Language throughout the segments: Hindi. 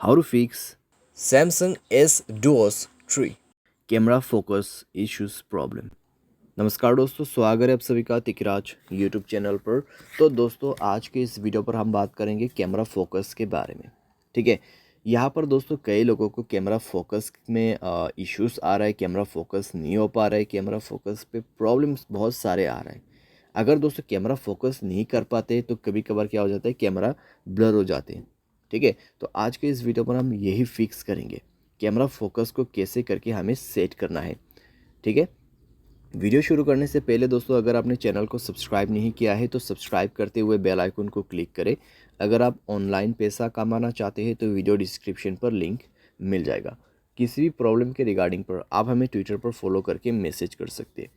How to fix Samsung S Duos 3। Camera focus issues problem. नमस्कार दोस्तों, स्वागत है आप सभी का तिकराज यूट्यूब चैनल पर। तो दोस्तों, आज के इस वीडियो पर हम बात करेंगे कैमरा फोकस के बारे में। ठीक है, यहाँ पर दोस्तों कई लोगों को कैमरा फोकस में इश्यूज आ रहा है, कैमरा फोकस नहीं हो पा रहा है, कैमरा फोकस पे प्रॉब्लम्स बहुत सारे आ रहे हैं। अगर दोस्तों कैमरा फोकस नहीं कर पाते तो कभी कभार क्या हो जाता है, कैमरा ब्लर हो जाते हैं। ठीक है, तो आज के इस वीडियो पर हम यही फिक्स करेंगे, कैमरा फोकस को कैसे करके हमें सेट करना है। ठीक है, वीडियो शुरू करने से पहले दोस्तों, अगर आपने चैनल को सब्सक्राइब नहीं किया है तो सब्सक्राइब करते हुए बेल आइकन को क्लिक करें। अगर आप ऑनलाइन पैसा कमाना चाहते हैं तो वीडियो डिस्क्रिप्शन पर लिंक मिल जाएगा। किसी भी प्रॉब्लम के रिगार्डिंग पर आप हमें ट्विटर पर फॉलो करके मैसेज कर सकते हैं।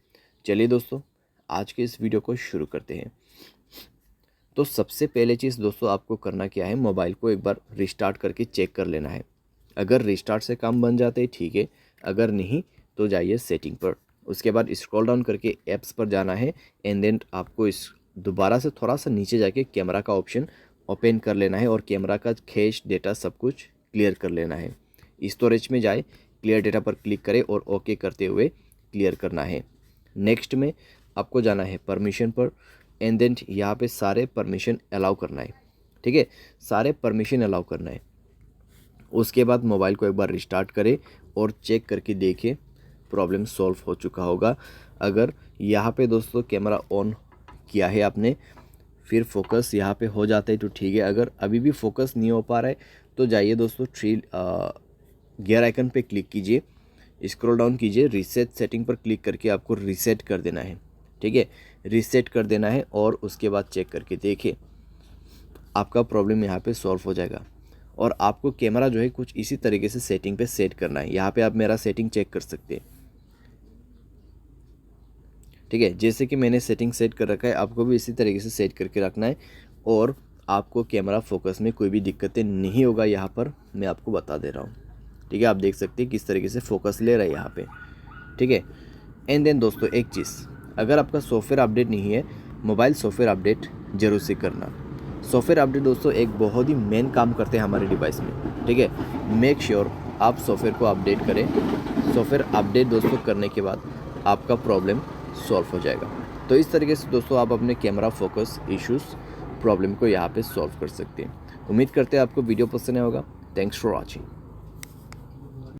चलिए दोस्तों, आज के इस वीडियो को शुरू करते हैं। तो सबसे पहले चीज़ दोस्तों आपको करना क्या है, मोबाइल को एक बार रिस्टार्ट करके चेक कर लेना है। अगर रिस्टार्ट से काम बन जाते हैं ठीक है, अगर नहीं तो जाइए सेटिंग पर। उसके बाद स्क्रॉल डाउन करके ऐप्स पर जाना है एंड देन आपको इस दोबारा से थोड़ा सा नीचे जाके कैमरा का ऑप्शन ओपन कर लेना है और कैमरा का कैश डेटा सब कुछ क्लियर कर लेना है। स्टोरेज में जाए, क्लियर डेटा पर क्लिक करें और ओके करते हुए क्लियर करना है। नेक्स्ट में आपको जाना है परमिशन पर एंड देन यहाँ पे सारे परमिशन अलाउ करना है। ठीक है, सारे परमिशन अलाउ करना है। उसके बाद मोबाइल को एक बार रिस्टार्ट करें और चेक करके देखें प्रॉब्लम सॉल्व हो चुका होगा। अगर यहाँ पे दोस्तों कैमरा ऑन किया है आपने, फिर फोकस यहाँ पे हो जाता है तो ठीक है। अगर अभी भी फोकस नहीं हो पा रहा है तो जाइए दोस्तों गियर आइकन पे क्लिक कीजिए, स्क्रॉल डाउन कीजिए, रीसेट सेटिंग पर क्लिक करके आपको रीसेट कर देना है। ठीक है, रीसेट कर देना है और उसके बाद चेक करके देखिए आपका प्रॉब्लम यहाँ पे सॉल्व हो जाएगा। और आपको कैमरा जो है कुछ इसी तरीके से सेटिंग पे सेट करना है। यहाँ पे आप मेरा सेटिंग चेक कर सकते हैं। ठीक है, जैसे कि मैंने सेटिंग सेट कर रखा है, आपको भी इसी तरीके से सेट करके रखना है और आपको कैमरा फोकस में कोई भी दिक्कतें नहीं होगा। यहाँ पर मैं आपको बता दे रहा हूँ। ठीक है, आप देख सकते हैं किस तरीके से फोकस ले रहा है यहाँ पे। ठीक है, एंड देन दोस्तों एक चीज़, अगर आपका सॉफ्टवेयर अपडेट नहीं है, मोबाइल सॉफ्टवेयर अपडेट जरूर से करना। सॉफ्टवेयर अपडेट दोस्तों एक बहुत ही मेन काम करते हैं हमारे डिवाइस में। ठीक है, मेक श्योर आप सॉफ्टवेयर को अपडेट करें। सॉफ्टवेयर अपडेट दोस्तों करने के बाद आपका प्रॉब्लम सॉल्व हो जाएगा। तो इस तरीके से दोस्तों आप अपने कैमरा फोकस इश्यूज़ प्रॉब्लम को यहाँ पे सॉल्व कर सकते हैं। उम्मीद करते हैं आपको वीडियो पसंद आया होगा। Thanks for watching.